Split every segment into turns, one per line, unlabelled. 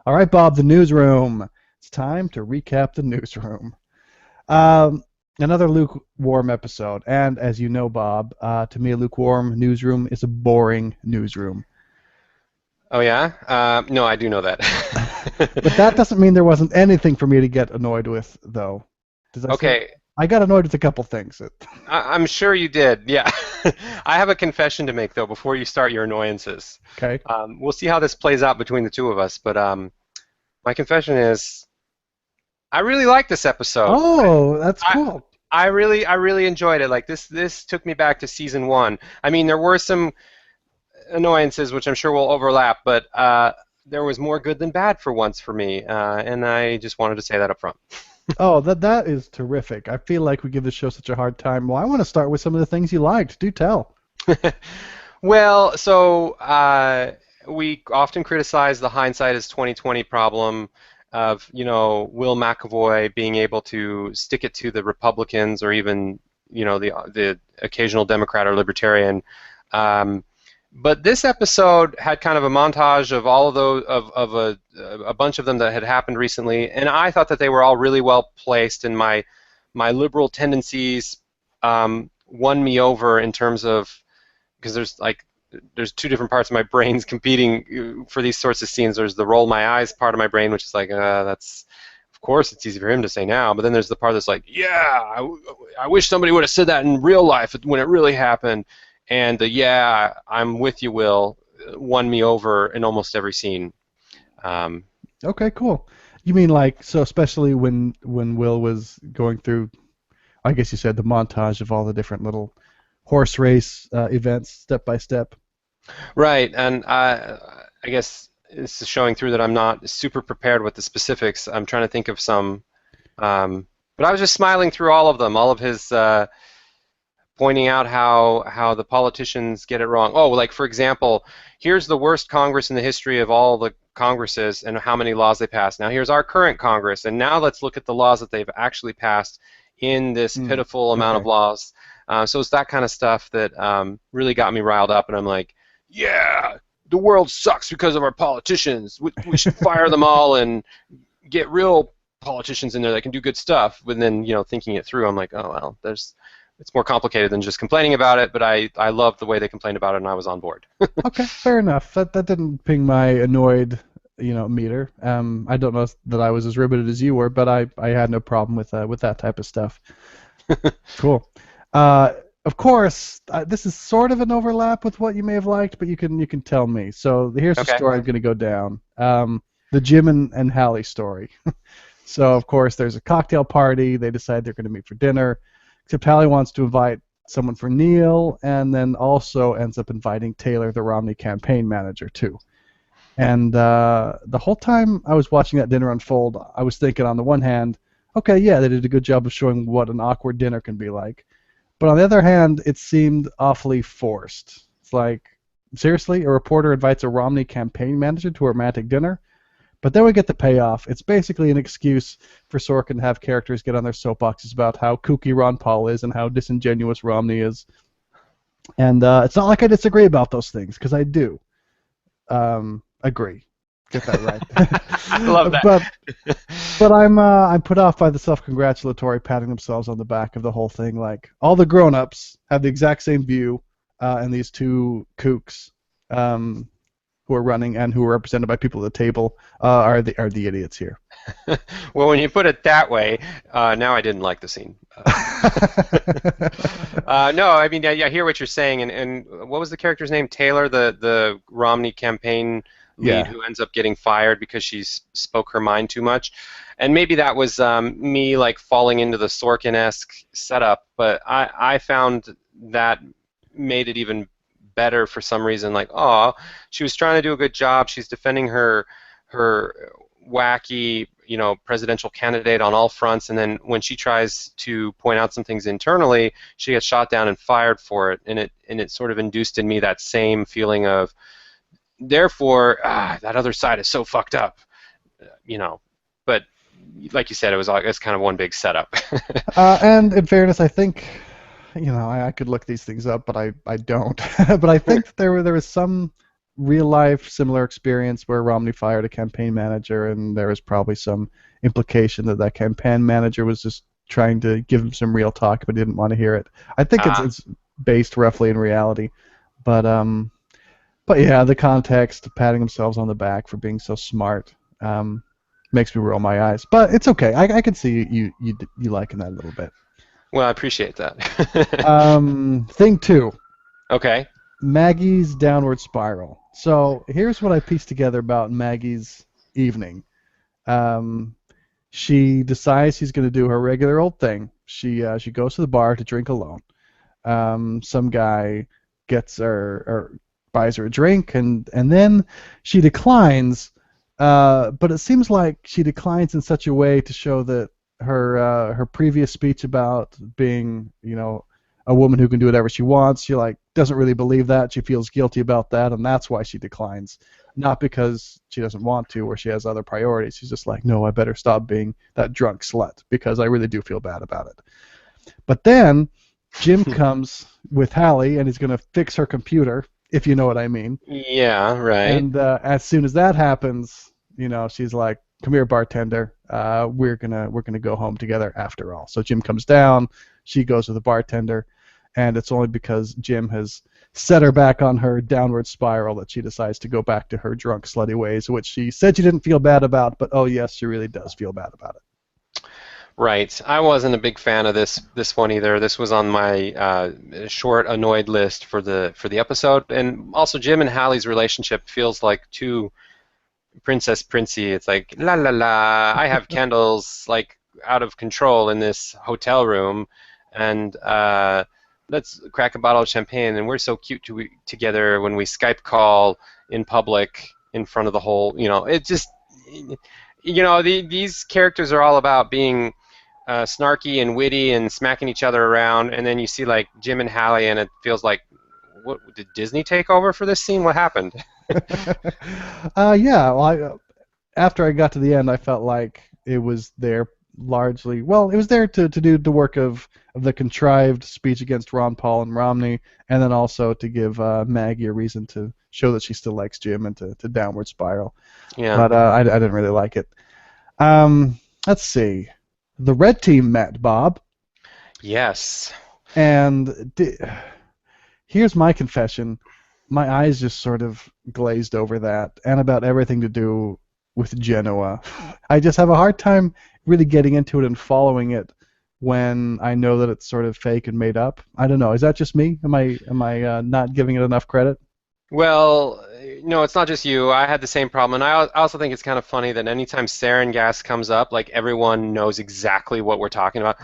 All right, Bob, the newsroom. It's time to recap the newsroom. Um, Another lukewarm episode, and as you know, Bob, to me, a lukewarm newsroom is a boring newsroom.
Oh yeah? No, I do know that.
But that doesn't mean there wasn't anything for me to get annoyed with, though. Does I say?
Okay,
I got annoyed with a couple things.
I'm sure you did. Yeah. I have a confession to make though before you start your annoyances.
Okay.
We'll see how this plays out between the two of us, but my confession is I really like this episode.
Oh, that's
I
cool.
I really enjoyed it. Like this took me back to season one. I mean, there were some annoyances which I'm sure will overlap, but there was more good than bad for once for me, and I just wanted to say that up front.
Oh, that is terrific. I feel like we give this show such a hard time. Well, I want to start with some of the things you liked. Do tell.
Well, so we often criticize the hindsight is 2020 problem of, Will McAvoy being able to stick it to the Republicans or even, the occasional Democrat or Libertarian. Um, but this episode had kind of a montage of all of those of a bunch of them that had happened recently, and I thought that they were all really well placed, and my liberal tendencies won me over in terms of because there's two different parts of my brains competing for these sorts of scenes. There's the roll my eyes part of my brain, which is like, that's, of course, it's easy for him to say now. But then there's the part that's like, yeah, I wish somebody would have said that in real life when it really happened. And the yeah, I'm with you, Will, won me over in almost every scene. Um,
Okay, cool. You mean like so, especially when Will was going through, I guess you said the montage of all the different little horse race events, step by step.
right, and I guess this is showing through that I'm not super prepared with the specifics. I'm trying to think of some, but I was just smiling through all of them, all of his. Pointing out how the politicians get it wrong. Oh, like for example, here's the worst Congress in the history of all the Congresses and how many laws they passed. Now here's our current Congress, and now let's look at the laws that they've actually passed in this pitiful amount of
Okay.
laws. So it's that kind of stuff that really got me riled up, and I'm like, yeah, the world sucks because of our politicians. We should fire them all and get real politicians in there that can do good stuff. But then, thinking it through, I'm like, oh well, it's more complicated than just complaining about it, but I loved the way they complained about it, and I was on board.
Okay, fair enough. That didn't ping my annoyed, meter. I don't know that I was as riveted as you were, but I had no problem with that type of stuff. Cool. Of course, this is sort of an overlap with what you may have liked, but you can tell me. So here's the
Okay.
story I'm going to go down. The Jim and Hallie story. So of course there's a cocktail party. They decide they're going to meet for dinner. Except Hallie wants to invite someone for Neil, and then also ends up inviting Taylor, the Romney campaign manager, too. And the whole time I was watching that dinner unfold, I was thinking, on the one hand, okay, yeah, they did a good job of showing what an awkward dinner can be like. But on the other hand, it seemed awfully forced. It's like, seriously, a reporter invites a Romney campaign manager to a romantic dinner? But then we get the payoff. It's basically an excuse for Sorkin to have characters get on their soapboxes about how kooky Ron Paul is and how disingenuous Romney is. And it's not like I disagree about those things, because I do. Agree. Get that
I love
right.
that.
but I'm put off by the self-congratulatory patting themselves on the back of the whole thing. Like, all the grown-ups have the exact same view, and these two kooks who are running and who are represented by people at the table are the idiots here.
Well, when you put it that way, now I didn't like the scene. No, I mean, I hear what you're saying, and what was the character's name? Taylor, the Romney campaign lead
Yeah.
who ends up getting fired because she spoke her mind too much. And maybe that was me like falling into the Sorkin-esque setup, but I found that made it even better for some reason. Like, oh, she was trying to do a good job. She's defending her wacky, presidential candidate on all fronts, and then when she tries to point out some things internally, she gets shot down and fired for it, and it sort of induced in me that same feeling of, therefore, that other side is so fucked up, But like you said, it's kind of one big setup.
And in fairness, I think, I could look these things up, but I don't. But I think that there was some real life similar experience where Romney fired a campaign manager, and there was probably some implication that that campaign manager was just trying to give him some real talk, but didn't want to hear it. I think
Ah,
it's based roughly in reality, but but yeah, the context, patting themselves on the back for being so smart, makes me roll my eyes. But it's okay. I can see you liking that a little bit.
well, I appreciate that.
Thing two.
Okay.
Maggie's downward spiral. So here's what I pieced together about Maggie's evening. Um, she decides she's going to do her regular old thing. She goes to the bar to drink alone. Some guy gets her or buys her a drink, and then she declines. But it seems like she declines in such a way to show that her previous speech about being, a woman who can do whatever she wants, she like doesn't really believe that. She feels guilty about that, and that's why she declines. Not because she doesn't want to or she has other priorities. She's just like, no, I better stop being that drunk slut because I really do feel bad about it. But then Jim comes with Hallie and he's going to fix her computer, if you know what I mean.
Yeah, right.
And as soon as that happens, she's like, "Come here, bartender. We're gonna go home together after all." So Jim comes down. She goes with the bartender, and it's only because Jim has set her back on her downward spiral that she decides to go back to her drunk, slutty ways, which she said she didn't feel bad about, but oh yes, she really does feel bad about it.
Right. I wasn't a big fan of this one either. This was on my short annoyed list for the episode, and also Jim and Hallie's relationship feels like too Princess Princey. It's like la la la. I have candles like out of control in this hotel room, and let's crack a bottle of champagne. And we're so cute together when we Skype call in public in front of the whole. It just these characters are all about being snarky and witty and smacking each other around, and then you see like Jim and Hallie, and it feels like, what did Disney take over for this scene? What happened?
Yeah. Well, after I got to the end, I felt like it was there largely. Well, it was there to do the work of the contrived speech against Ron Paul and Romney, and then also to give Maggie a reason to show that she still likes Jim and to downward spiral.
Yeah.
But I didn't really like it. Let's see. The red team met, Bob,
Yes.
and here's my confession. My eyes just sort of glazed over that, and about everything to do with Genoa. I just have a hard time really getting into it and following it when I know that it's sort of fake and made up. I don't know. Is that just me? Am I not giving it enough credit?
Well, no, it's not just you. I had the same problem, and I also think it's kind of funny that anytime sarin gas comes up, like everyone knows exactly what we're talking about.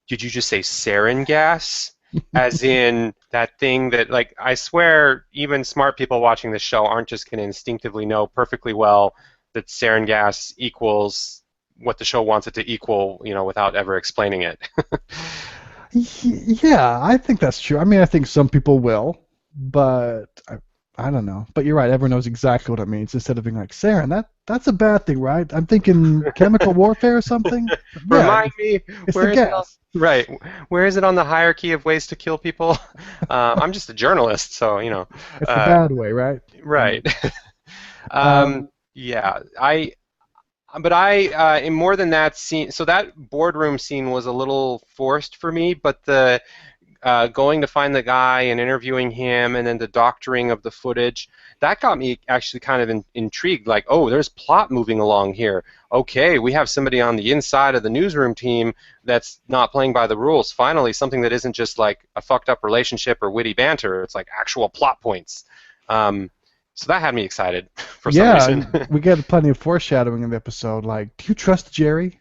Did you just say sarin gas? As in that thing that, like, I swear even smart people watching this show aren't just going to instinctively know perfectly well that sarin gas equals what the show wants it to equal, without ever explaining it.
Yeah, I think that's true. I mean, I think some people will, but I don't know. But you're right. Everyone knows exactly what it means instead of being like, sarin, that's a bad thing, right? I'm thinking chemical warfare or something. Yeah,
Remind me,
it's
where
the
is it on,
gas.
right? Where is it on the hierarchy of ways to kill people? I'm just a journalist, so
It's the
uh,
bad way, right? I
right.
mean, um,
Yeah, but in more than that scene, so that boardroom scene was a little forced for me, but the going to find the guy and interviewing him, and then the doctoring of the footage, that got me actually kind of intrigued. Like, oh, there's plot moving along here. Okay, we have somebody on the inside of the newsroom team that's not playing by the rules. Finally, something that isn't just like a fucked up relationship or witty banter. It's like actual plot points. So that had me excited for some
yeah,
reason.
and we get plenty of foreshadowing in the episode. Like, do you trust Jerry?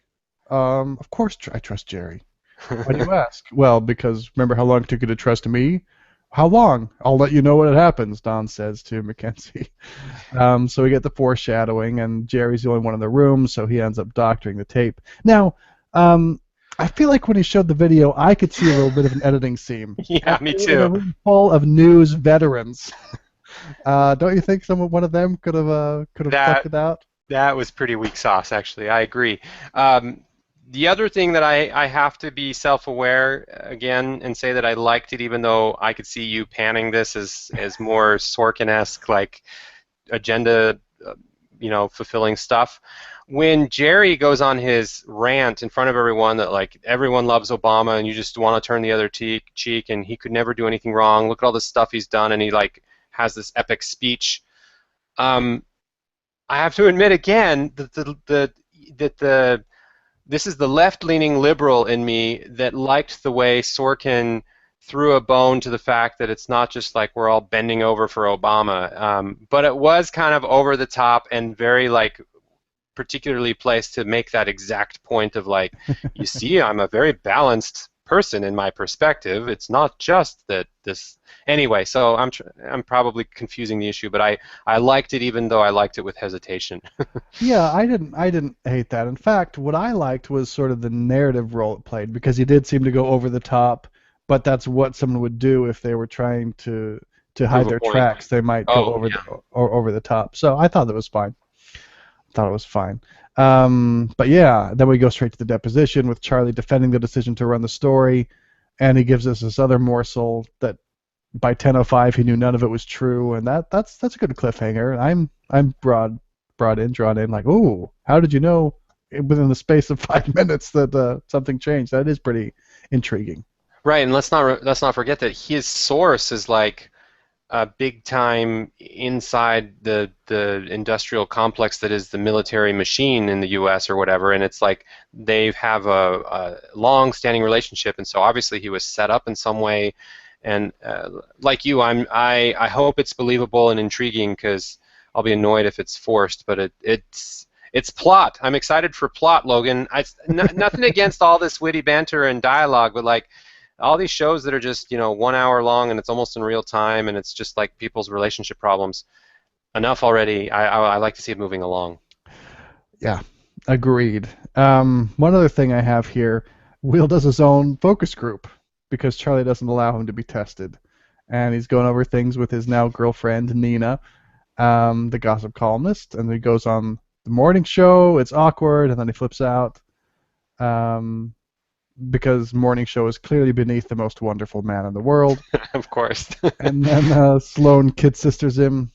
Of course I trust Jerry. Why do you ask? Well, because remember how long it took you to trust me? How long? I'll let you know when it happens, Don says to Mackenzie. So we get the foreshadowing, and Jerry's the only one in the room, so he ends up doctoring the tape. Now, I feel like when he showed the video, I could see a little bit of an editing seam.
Yeah, me
In a
too.
room full of news veterans. Don't you think one of them could have plucked
That
it out?
that was pretty weak sauce, actually. I agree. The other thing that I have to be self-aware again and say that I liked it, even though I could see you panning this as more Sorkin-esque, like agenda, fulfilling stuff. When Jerry goes on his rant in front of everyone that like everyone loves Obama and you just want to turn the other cheek and he could never do anything wrong. Look at all the stuff he's done, and he like has this epic speech. Um, I have to admit again that this is the left-leaning liberal in me that liked the way Sorkin threw a bone to the fact that it's not just like we're all bending over for Obama, but it was kind of over the top and very like particularly placed to make that exact point of like, you see, I'm a very balanced person in my perspective. It's not just that this. Anyway, so I'm probably confusing the issue, but I liked it even though I liked it with hesitation.
Yeah, I didn't hate that. In fact, what I liked was sort of the narrative role it played because he did seem to go over the top, but that's what someone would do if they were trying to
Prove
hide
a
their
point.
tracks. They might go
Oh,
over
yeah.
over the top. So I thought that was fine. Thought it was fine. But yeah, then we go straight to the deposition with Charlie defending the decision to run the story, and he gives us this other morsel that by 10:05 he knew none of it was true, and that's a good cliffhanger. I'm drawn in, like, oh, how did you know within the space of 5 minutes that something changed? That is pretty intriguing.
Right, and let's not forget that his source is like big time inside the industrial complex that is the military machine in the U.S. or whatever, and it's like they have a long-standing relationship, and so obviously he was set up in some way. And like you, I hope it's believable and intriguing because I'll be annoyed if it's forced, but it's plot. I'm excited for plot, Logan. Nothing against all this witty banter and dialogue, but like all these shows that are just 1 hour long and it's almost in real time and it's just like people's relationship problems. Enough already. I like to see it moving along.
Yeah, agreed. One other thing I have here, Will does his own focus group because Charlie doesn't allow him to be tested. And he's going over things with his now girlfriend, Nina, the gossip columnist. And he goes on the morning show. It's awkward, and then he flips out um, because morning show is clearly beneath the most wonderful man in the world.
Of course.
And then Sloane kid sisters him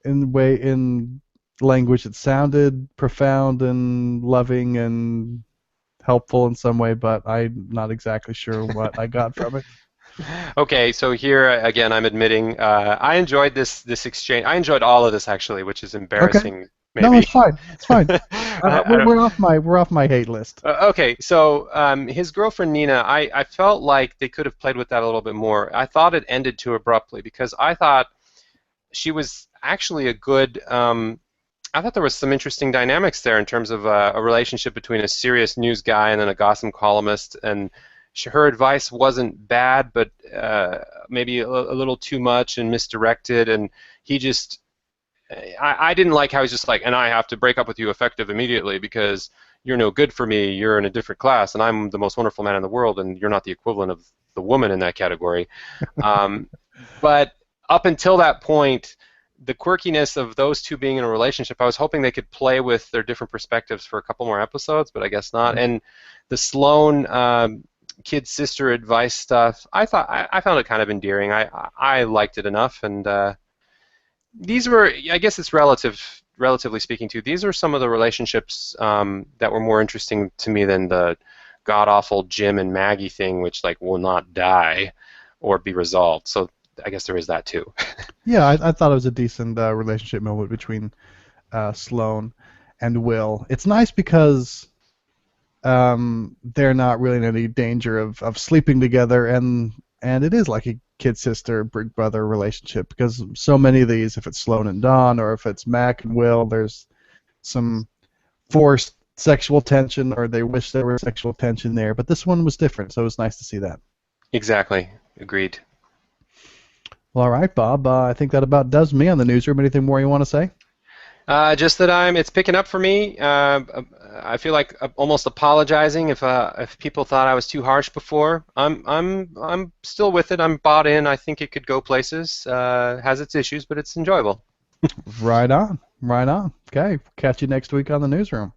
in language that sounded profound and loving and helpful in some way, but I'm not exactly sure what I got from it.
Okay, so here again, I'm admitting I enjoyed this exchange. I enjoyed all of this actually, which is
Okay.
embarrassing,
No,
maybe.
it's fine. It's fine.
I don't.
We're off my hate list.
Okay, so his girlfriend Nina, I felt like they could have played with that a little bit more. I thought it ended too abruptly because I thought she was actually a good. I thought there was some interesting dynamics there in terms of a relationship between a serious news guy and then a gossip columnist, and her advice wasn't bad, but maybe a little too much and misdirected, and he just. I didn't like how he's just like, and I have to break up with you effective immediately because you're no good for me. You're in a different class, and I'm the most wonderful man in the world, and you're not the equivalent of the woman in that category. Um, but up until that point, the quirkiness of those two being in a relationship, I was hoping they could play with their different perspectives for a couple more episodes, but I guess not. And the Sloane kid sister advice stuff, I found it kind of endearing. I liked it enough, and these were, I guess it's relatively speaking too, these are some of the relationships that were more interesting to me than the god-awful Jim and Maggie thing, which like will not die or be resolved. So I guess there is that too.
Yeah, I thought it was a decent relationship moment between Sloane and Will. It's nice because they're not really in any danger of sleeping together, and it is like a kid sister big brother relationship because so many of these, if it's Sloane and Dawn or if it's Mac and Will, there's some forced sexual tension or they wish there were sexual tension there, but this one was different, so it was nice to see that.
Exactly. Agreed.
Well, all right, Bob, I think that about does me on the newsroom. Anything more you want to say?
Just that it's picking up for me. I feel like almost apologizing if people thought I was too harsh before. I'm still with it. I'm bought in. I think it could go places. Has its issues, but it's enjoyable.
Right on, right on. Okay, catch you next week on the newsroom.